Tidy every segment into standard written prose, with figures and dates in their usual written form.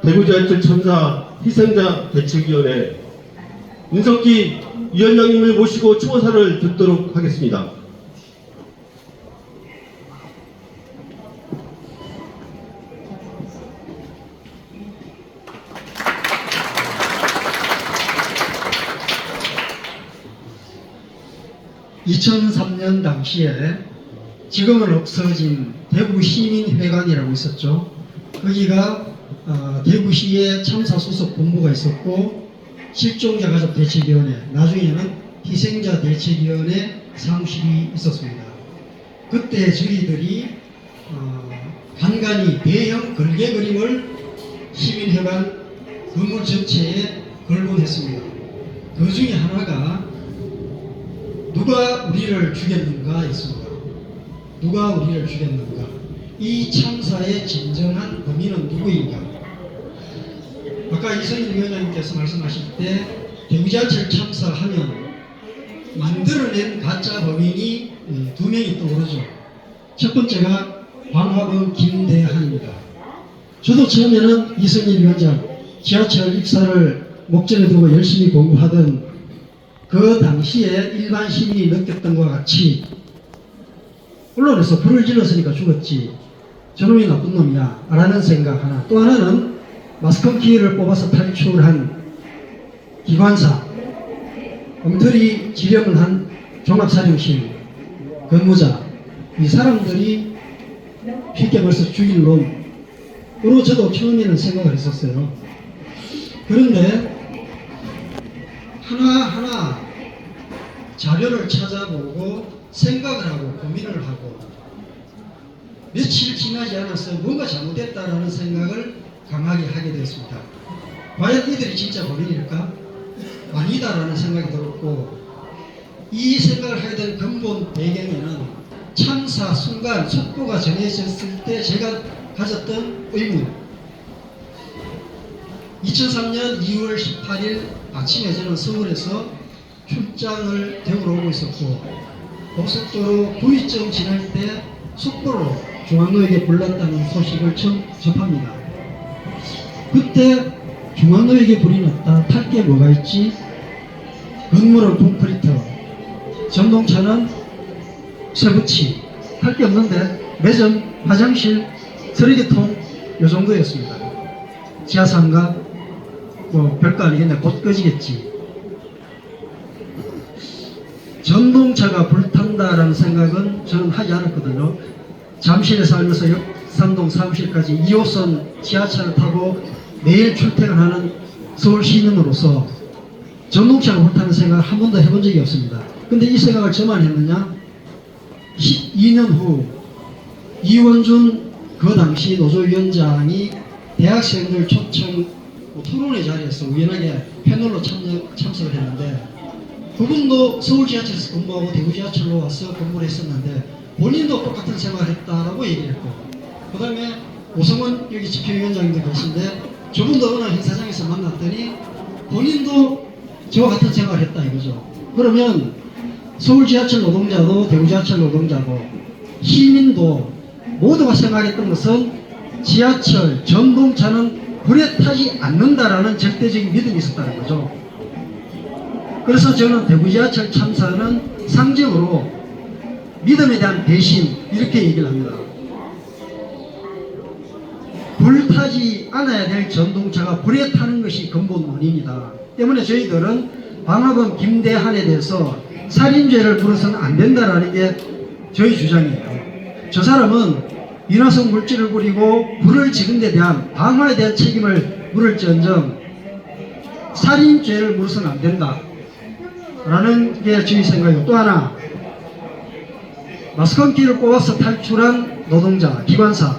대구지하철 참사 희생자 대책위원회 윤석기 위원장님을 모시고 추모사를 듣도록 하겠습니다. (2003년) 당시에 지금은 없어진 대구시민회관이라고 있었죠. 거기가 대구시에 참사수습본부가 있었고 실종자 가족 대책위원회, 나중에는 희생자 대책위원회 사무실이 있었습니다. 그때 저희들이 간간히 대형 걸개 그림을 시민회관 건물 전체에 걸곤 했습니다. 그 중에 하나가 누가 우리를 죽였는가 있습니다. 누가 우리를 죽였는가? 이 참사의 진정한 범인은 누구인가? 아까 이성일 위원장님께서 말씀하실 때 대구지하철 참사하면 만들어낸 가짜 범인이 두 명이 떠오르죠. 첫 번째가 방화범 김대한입니다. 저도 처음에는 이성일 위원장 지하철 입사를 목전에 두고 열심히 공부하던 그 당시에 일반 시민이 느꼈던 것과 같이 언론에서 불을 질렀으니까 죽었지 저놈이 나쁜 놈이야 라는 생각 하나, 또 하나는 마스컴키를 뽑아서 탈출한 기관사, 엉터리 지령을 한 종합사령실 근무자, 이 사람들이 쉽게 벌써 죽일 놈으로 저도 처음에는 생각을 했었어요. 그런데 하나하나 자료를 찾아보고 생각을 하고 고민을 하고 며칠 지나지 않아서 뭔가 잘못됐다라는 생각을 강하게 하게 되었습니다. 과연 이들이 진짜 범인일까? 아니다라는 생각이 들었고, 이 생각을 하게 된 근본 배경에는 참사 순간 속보가 전해졌을 때 제가 가졌던 의문, 2003년 2월 18일 아침에 저는 서울에서 출장을 대구로 오고 있었고 고속도로 구이점 지날 때 속보로 중앙로에게 불났다는 소식을 처음 접합니다. 그때 중앙로에게 불이 났다. 탈 게 뭐가 있지? 건물은 콘크리트, 전동차는 쇠붙이, 탈 게 없는데 매점, 화장실, 쓰레기통 요 정도였습니다. 지하상가 뭐 별거 아니겠네. 곧 꺼지겠지. 전동차가 불탄다라는 생각은 저는 하지 않았거든요. 잠실에 살면서 역삼동 사무실까지 2호선 지하철을 타고 매일 출퇴근하는 서울 시민으로서 전동차가 불타는 생각을 한 번도 해본 적이 없습니다. 근데 이 생각을 저만 했느냐? 12년 후 이원준 그 당시 노조위원장이 대학생들 초청 토론회 자리에서 우연하게 패널로 참석을 했는데, 그분도 서울 지하철에서 근무하고 대구 지하철로 와서 근무를 했었는데 본인도 똑같은 생각을 했다라고 얘기를 했고, 그 다음에 오성원 여기 집행위원장님도 계신데 저분도 어느 행사장에서 만났더니 본인도 저와 같은 생각을 했다 이거죠. 그러면 서울 지하철 노동자도 대구 지하철 노동자도 시민도 모두가 생각했던 것은 지하철, 전동차는 불에 타지 않는다라는 절대적인 믿음이 있었다는 거죠. 그래서 저는 대구 지하철 참사는 상징으로 믿음에 대한 배신, 이렇게 얘기를 합니다. 불 타지 않아야 될 전동차가 불에 타는 것이 근본 원인이다. 때문에 저희들은 방화범 김대한에 대해서 살인죄를 물어서는 안 된다라는 게 저희 주장이에요. 저 사람은 인화성 물질을 뿌리고 불을 지른 데 대한 방화에 대한 책임을 물을지언정 살인죄를 물어서는 안 된다 라는 게 저희 생각이고, 또 하나 마스컴키를 뽑아서 탈출한 노동자, 기관사는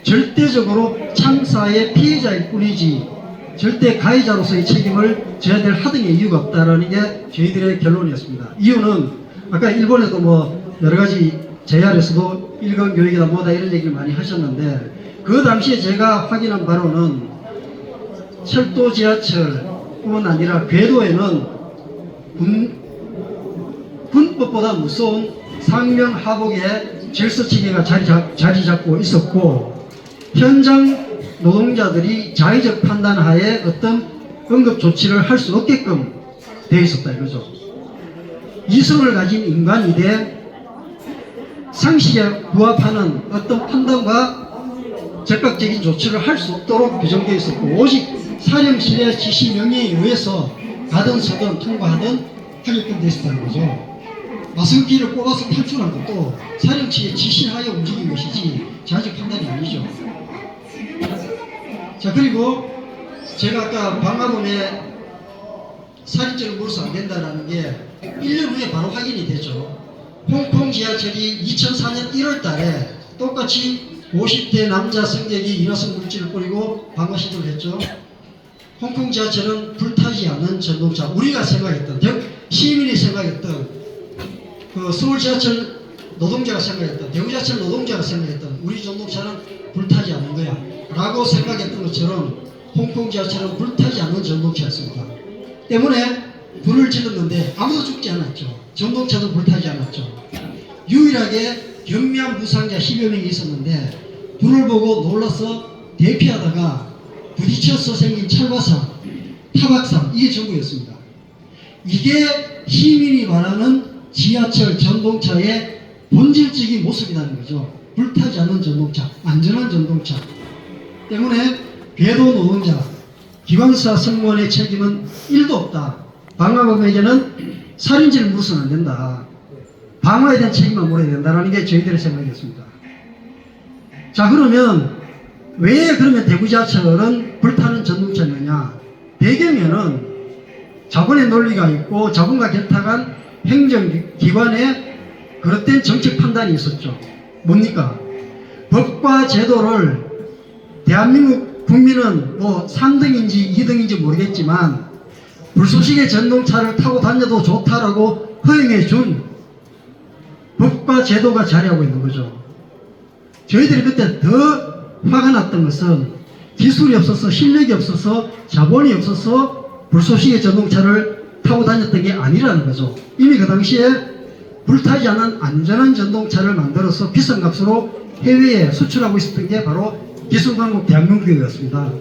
절대적으로 참사의 피해자일 뿐이지 절대 가해자로서의 책임을 져야 될 하등의 이유가 없다라는 게 저희들의 결론이었습니다. 이유는 아까 일본에도 뭐 여러가지 JR에서도 일검교육이다 뭐다 이런 얘기를 많이 하셨는데, 그 당시에 제가 확인한 바로는 철도 지하철뿐만 아니라 궤도에는 군법보다 무서운 상명하복의 질서체계가 자리 잡고 있었고, 현장 노동자들이 자의적 판단하에 어떤 응급 조치를 할 수 없게끔 되어 있었다 이거죠. 이성을 가진 인간이 돼 상식에 부합하는 어떤 판단과 적극적인 조치를 할 수 없도록 규정되어 있었고, 오직 사령실의 지시 명령에 의해서 가든 서든 통과하든 하게끔 되어 있었다는 거죠. 마승기를 뽑아서 탈출한 것도 사령실의 지시하에 움직인 것이지 자의적 판단이 아니죠. 자, 그리고 제가 아까 방화범에 살인죄를 물어서 안 된다는 게 1년 후에 바로 확인이 되죠. 홍콩 지하철이 2004년 1월 달에 똑같이 50대 남자 승객이 인화성 물질을 뿌리고 방화 시도를 했죠. 홍콩 지하철은 불타지 않는 전동차, 우리가 생각했던, 시민이 생각했던, 그 서울 지하철 노동자가 생각했던, 대구 지하철 노동자가 생각했던 우리 전동차는 불타지 않는 거야 라고 생각했던 것처럼 홍콩 지하철은 불타지 않는 전동차였습니다. 때문에 불을 질렀는데 아무도 죽지 않았죠. 전동차도 불타지 않았죠. 유일하게 경미한 부상자 10여 명이 있었는데 불을 보고 놀라서 대피하다가 부딪혀서 생긴 철과상, 타박상, 이게 전부였습니다. 이게 시민이 말하는 지하철 전동차의 본질적인 모습이라는 거죠. 불타지 않는 전동차, 안전한 전동차. 때문에 궤도 노동자, 기관사 승무원의 책임은 1도 없다. 방화범에게는 살인죄를 물어서는 안 된다. 방화에 대한 책임만 물어야 된다는 게 저희들의 생각이었습니다. 자, 그러면 왜 그러면 대구 지하철은 불타는 전동차였느냐? 배경에는 자본의 논리가 있고 자본과 결탁한 행정기관의 그릇된 정책 판단이 있었죠. 뭡니까? 법과 제도를 대한민국 국민은 뭐 3등인지 2등인지 모르겠지만 불쏘시개 전동차를 타고 다녀도 좋다라고 허용해 준 법과 제도가 자리하고 있는 거죠. 저희들이 그때 더 화가 났던 것은 기술이 없어서, 실력이 없어서, 자본이 없어서 불쏘시개 전동차를 타고 다녔던 게 아니라는 거죠. 이미 그 당시에 불타지 않은 안전한 전동차를 만들어서 비싼 값으로 해외에 수출하고 있었던 게 바로 기술강국 대한민국이었습니다.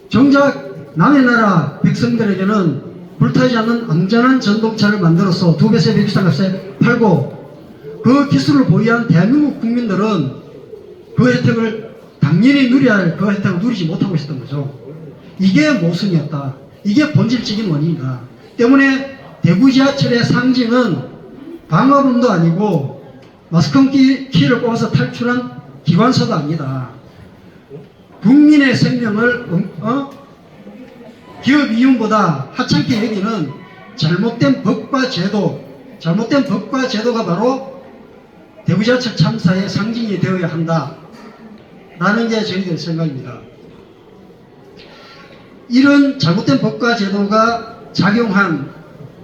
정작 남의 나라 백성들에게는 불타지 않는 안전한 전동차를 만들어서 2배, 3배 비싼 값에 팔고, 그 기술을 보유한 대한민국 국민들은 그 혜택을 당연히 누려야 할 그 혜택을 누리지 못하고 있었던 거죠. 이게 모순이었다. 이게 본질적인 원인이다. 때문에 대구 지하철의 상징은 방화범도 아니고 마스콘 키를 뽑아서 탈출한 기관사도 아니다. 국민의 생명을 기업 이윤보다 하찮게 여기는 잘못된 법과 제도가 바로 대구 지하철 참사의 상징이 되어야 한다 라는 게 저희들의 생각입니다. 이런 잘못된 법과 제도가 작용한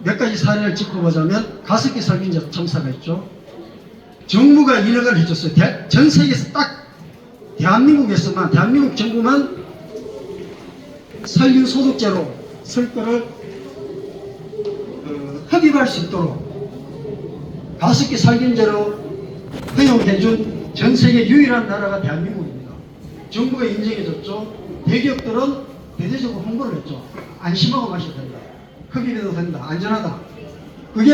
몇 가지 사례를 짚어보자면 가습기 살균 참사가 있죠. 정부가 인허가를 해줬어요. 전 세계에서 딱 대한민국 정부만 살균 소독제로 쓸 거를 흡입할 수 있도록 가습기 살균제로 허용해준 전 세계 유일한 나라가 대한민국입니다. 정부가 인정해줬죠. 대기업들은 대대적으로 홍보를 했죠. 안심하고 마셔도 된다. 흡입해도 된다. 안전하다. 그게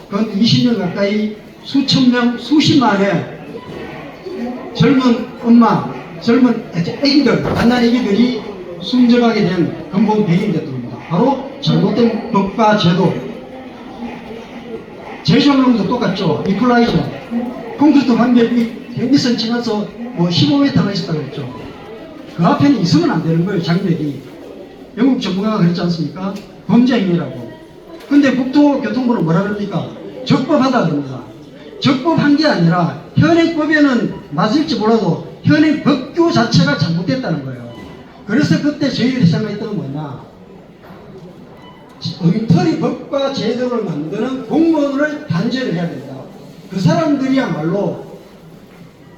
건 20년 가까이 수천 명, 수십만의 젊은 엄마, 젊은 애기들, 갓난 애기들이 숨져가게 된 근본 배경이 됐던 겁니다. 바로 잘못된 법과 제도. 제조업용도 똑같죠. 이퀄라이저. 콘크리트 반벽이 100m 지나서 뭐 15m가 있었다고 했죠. 그 앞에는 있으면 안 되는 거예요. 장벽이. 영국 전문가가 그랬지 않습니까? 범죄 행위라고. 근데 국토교통부는 뭐라 그럽니까? 적법하다 그럽니다. 적법한 게 아니라 현행법에는 맞을지 몰라도 현행 법규 자체가 잘못됐다는 거예요. 그래서 그때 저희들이 생각했던 건 뭐냐? 엉터리 법과 제도를 만드는 공무원을 단죄를 해야 된다. 그 사람들이야말로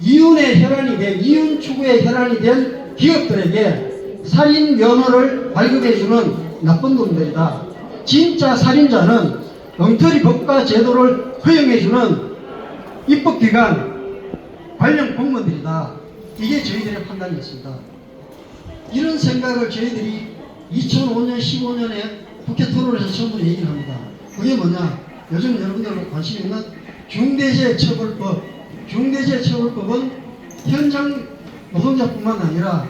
이윤의 혈안이 된, 이윤 추구의 혈안이 된 기업들에게 살인 면허를 발급해주는 나쁜 놈들이다. 진짜 살인자는 엉터리 법과 제도를 허용해주는 입법기관, 관련 공무원들이다. 이게 저희들의 판단이었습니다. 이런 생각을 저희들이 2005년, 15년에 국회 토론에서 처음으로 얘기를 합니다. 그게 뭐냐? 요즘 여러분들 관심 있는 중대재해처벌법. 중대재해처벌법은 현장 노동자뿐만 아니라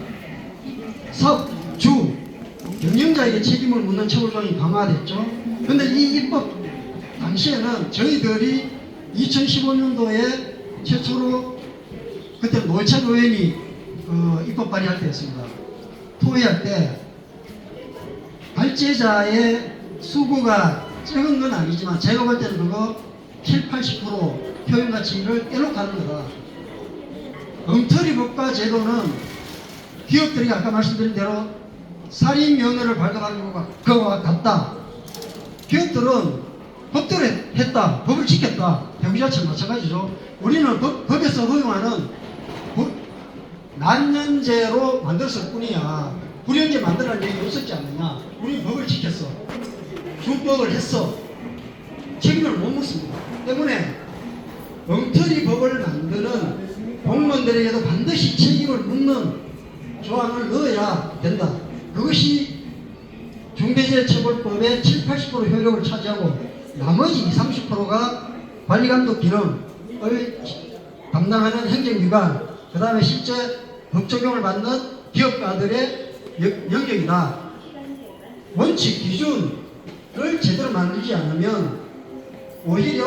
사업주, 경영자에게 책임을 묻는 처벌조항이 강화됐죠. 그런데 이 입법 당시에는 저희들이 2015년도에 최초로 그때 노회찬 의원이 입법 발의할 때였습니다. 토의할 때 발제자의 수고가 적은 건 아니지만 제가 볼 때는 그거 70~80% 표현 가치를 빼놓고 하는 거다. 엉터리 법과 제도는 기업들이 아까 말씀드린 대로 살인 명예를 발급하는 것과 같다. 기업들은 법대로 했다. 법을 지켰다. 대구지하철 마찬가지죠. 우리는 법에서 허용하는 난년제로 만들었을 뿐이야. 불연제 만들라는 얘기 없었지 않느냐. 우리는 법을 지켰어. 준법을 했어. 책임을 못 묻습니다. 때문에 엉터리 법을 만드는 공무원들에게도 반드시 책임을 묻는 조항을 넣어야 된다. 그것이 중대재해처벌법의 70~80% 효력을 차지하고 나머지 20~30%가 관리감독 기능을 담당하는 행정기관, 그 다음에 실제 법 적용을 받는 기업가들의 영역이다. 원칙, 기준을 제대로 만들지 않으면 오히려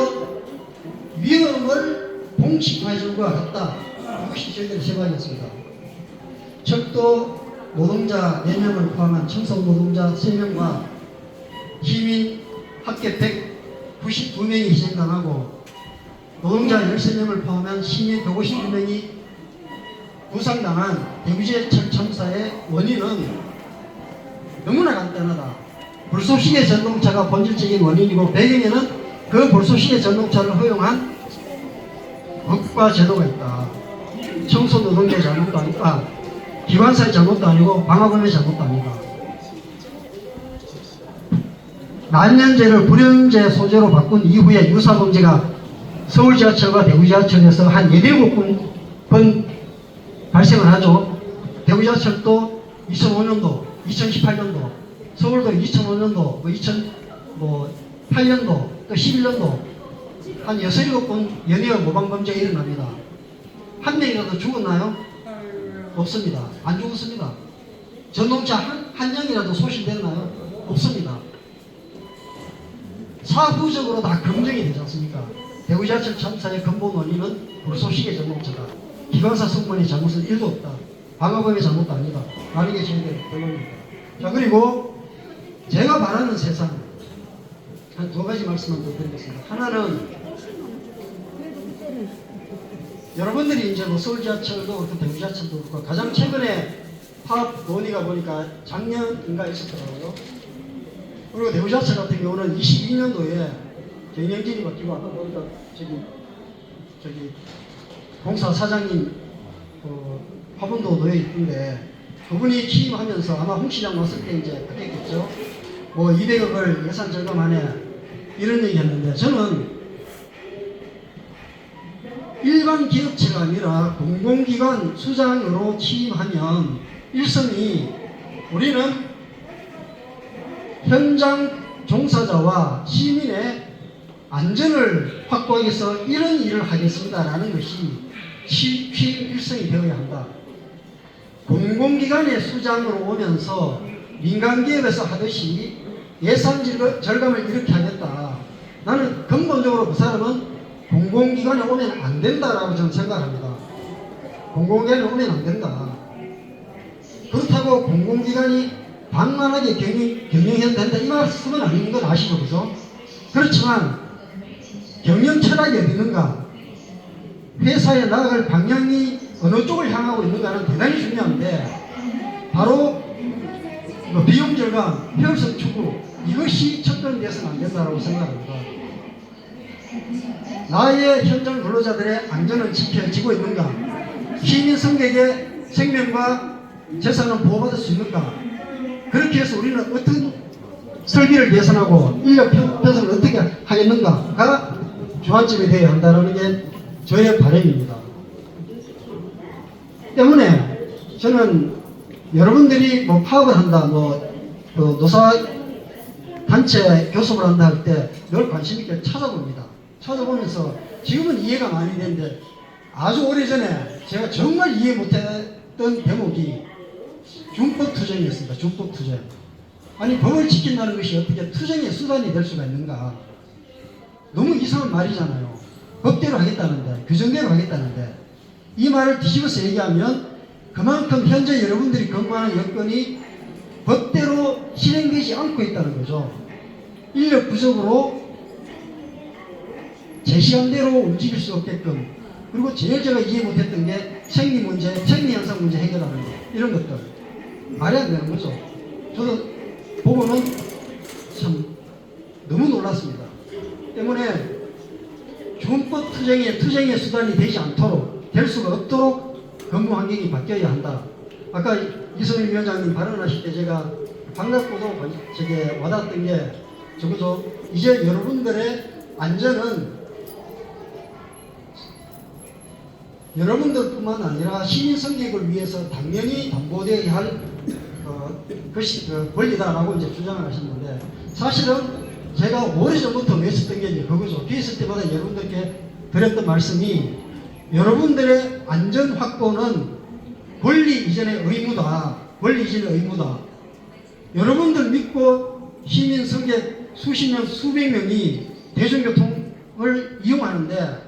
위험을 봉식해 주는 것 같다. 그것이 저희들의 생각이었습니다. 철도 노동자 4명을 포함한 청소 노동자 3명과 시민 합계 192명이 희생당하고 노동자 13명을 포함한 시민 152명이 부상당한 대구지하철 참사의 원인은 너무나 간단하다. 불쏘시개 전동차가 본질적인 원인이고 배경에는 그 불쏘시개 전동차를 허용한 법과 제도가 있다. 청소 노동자의 잘못도 아니다. 기관사의 잘못도 아니고 방화범의 잘못도 아니다. 난년제를 불연제 소재로 바꾼 이후에 유사범죄가 서울지하철과 대구지하철에서 한 17번 발생을 하죠. 대구지하철도 2005년도, 2018년도, 서울도 2005년도, 2008년도, 또 11년도 한 6~7번 연이어 모방범죄가 일어납니다. 한 명이라도 죽었나요? 없습니다. 안 죽었습니다. 전동차 한 량이라도 소실됐나요? 없습니다. 사후적으로 다 검증이 되지 않습니까? 대구지하철 참사의 근본 원인은 불쏘시개 전동차다. 기관사 승무원의 잘못은 1도 없다. 방화범의 잘못도 아니다. 라는 게 저희들의 결론입니다. 자, 그리고 제가 바라는 세상 한 2가지 말씀만 더 드리겠습니다. 하나는 여러분들이 이제 뭐 서울지하철도 그렇고 대구지하철도 그렇고 가장 최근에 파업 논의가 보니까 작년인가 있었더라고요. 그리고 대구지하철 같은 경우는 22년도에 경영진이 바뀌고 아까 보니까 저기 공사 사장님 화분도 놓여 있던데 그분이 취임하면서 아마 홍 시장 왔을 때 이제 그랬겠죠. 뭐 200억을 예산 절감하네 이런 얘기 했는데 저는 일반 기업체가 아니라 공공기관 수장으로 취임하면 일성이 우리는 현장 종사자와 시민의 안전을 확보하기 위해서 이런 일을 하겠습니다라는 것이 취임 일성이 되어야 한다. 공공기관의 수장으로 오면서 민간기업에서 하듯이 예산 절감을 이렇게 하겠다. 나는 근본적으로 그 사람은 공공기관에 오면 안 된다라고 저는 생각합니다. 공공기관에 오면 안 된다. 그렇다고 공공기관이 방만하게 경영해야 된다 이 말씀은 아닌 건 아시죠, 그죠? 그렇지만 경영 철학이 어디 있는가? 회사에 나아갈 방향이 어느 쪽을 향하고 있는가는 대단히 중요한데 바로 비용 절감, 효율성 추구 이것이 첫번째서는 안 된다고 생각합니다. 나의 현장 근로자들의 안전은 지켜지고 있는가? 시민 승객의 생명과 재산은 보호받을 수 있는가? 그렇게 해서 우리는 어떤 설비를 개선하고 인력 편성을 어떻게 하겠는가가 주안점이 되어야 한다는 게 저의 바람입니다. 때문에 저는 여러분들이 뭐 파업을 한다, 그 노사 단체 교섭을 한다 할 때 늘 관심 있게 찾아봅니다. 찾아보면서 지금은 이해가 많이 되는데 아주 오래전에 제가 정말 이해 못했던 대목이 준법 투쟁이었습니다. 준법 투쟁. 아니 법을 지킨다는 것이 어떻게 투쟁의 수단이 될 수가 있는가. 너무 이상한 말이잖아요. 법대로 하겠다는데, 규정대로 하겠다는데, 이 말을 뒤집어서 얘기하면 그만큼 현재 여러분들이 건강하는 여건이 법대로 실행되지 않고 있다는 거죠. 인력 부족으로 제 시간대로 움직일 수 없게끔, 그리고 제일 제가 이해 못했던 게 생리 문제, 생리 현상 문제 해결하는 거, 이런 것들 말이 안 되는 거죠. 저도 보고는 참 너무 놀랐습니다. 때문에 준법 투쟁의 수단이 되지 않도록, 될 수가 없도록 근무 환경이 바뀌어야 한다. 아까 이선일 위원장님 발언하실 때 제가 반갑고도 제게 와닿았던 게 적어도 이제 여러분들의 안전은 여러분들뿐만 아니라 시민 승객을 위해서 당연히 담보되어야 할 것이 권리다라고 이제 주장을 하셨는데, 사실은 제가 오래전부터 외쳤던 게 이제 그거죠. 뒤에 있을 때마다 여러분들께 드렸던 말씀이, 여러분들의 안전 확보는 권리 이전의 의무다. 권리 이전의 의무다. 여러분들 믿고 시민 승객 수십 명, 수백 명이 대중교통을 이용하는데,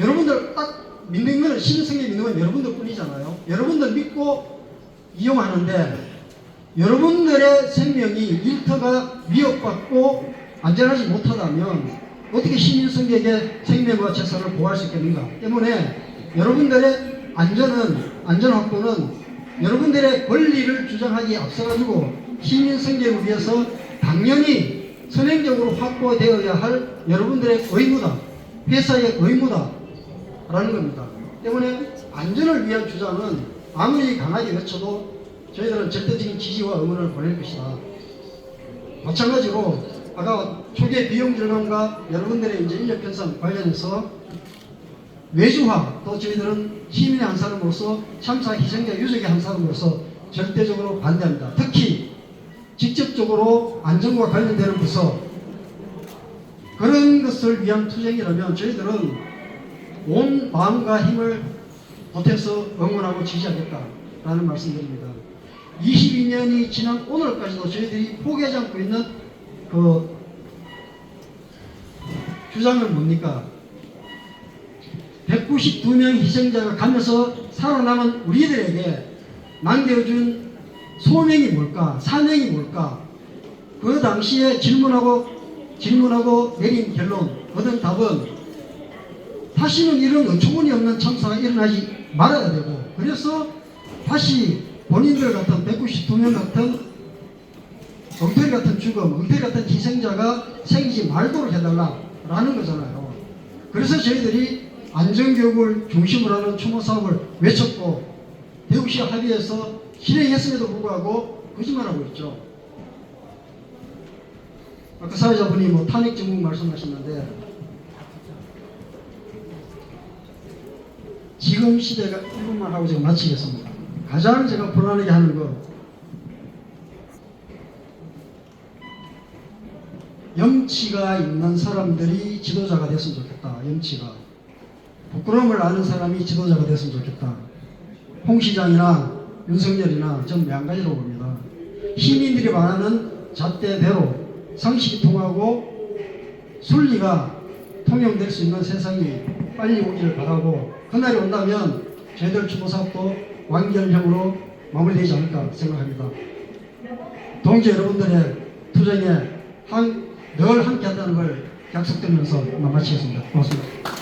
여러분들 딱 믿는 건, 시민 승객 믿는 건 여러분들 뿐이잖아요. 여러분들 믿고 이용하는데, 여러분들의 생명이 일터가 위협받고 안전하지 못하다면 어떻게 시민 승객의 생명과 재산을 보호할 수 있겠는가. 때문에 여러분들의 안전 확보는 여러분들의 권리를 주장하기에 앞서가지고 시민 승객을 위해서 당연히 선행적으로 확보되어야 할 여러분들의 의무다. 회사의 의무다. 라는 겁니다. 때문에 안전을 위한 주장은 아무리 강하게 외쳐도 저희들은 절대적인 지지와 응원을 보낼 것이다. 마찬가지로 아까 초기의 비용 절감과 여러분들의 이제 인력 편성 관련해서 외주화, 또 저희들은 시민의 한 사람으로서, 참사 희생자 유족의 한 사람으로서 절대적으로 반대합니다. 특히 직접적으로 안전과 관련되는 부서, 그런 것을 위한 투쟁이라면 저희들은 온 마음과 힘을 보태서 응원하고 지지하겠다라는 말씀드립니다. 22년이 지난 오늘까지도 저희들이 포기하지 않고 있는 그 주장은 뭡니까? 192명 희생자가 가면서 살아남은 우리들에게 남겨준 소명이 뭘까? 사명이 뭘까? 그 당시에 질문하고 내린 결론, 얻은 답은 다시는 이런 어처구니 없는 참사가 일어나지 말아야 되고, 그래서 다시 본인들 같은 192명 같은 엉터리 같은 죽음, 엉터리 같은 희생자가 생기지 말도록 해달라라는 거잖아요. 그래서 저희들이 안전교육을 중심으로 하는 추모 사업을 외쳤고, 대구시 합의해서 실행했음에도 불구하고 거짓말하고 있죠. 아까 사회자분이 뭐 탄핵 정국 말씀하셨는데, 지금 시대가 1분만 하고 제가 마치겠습니다. 가장 제가 불안하게 하는 거, 염치가 있는 사람들이 지도자가 됐으면 좋겠다. 염치가, 부끄러움을 아는 사람이 지도자가 됐으면 좋겠다. 홍 시장이나 윤석열이나 전 매한가지로 봅니다. 시민들이 말하는 잣대대로 상식이 통하고 순리가 통용될 수 있는 세상이 빨리 오기를 바라고, 그날이 온다면 저희들 추모사업도 완결형으로 마무리되지 않을까 생각합니다. 동지 여러분들의 투쟁에 늘 함께 한다는 걸 약속드리면서 마치겠습니다. 고맙습니다.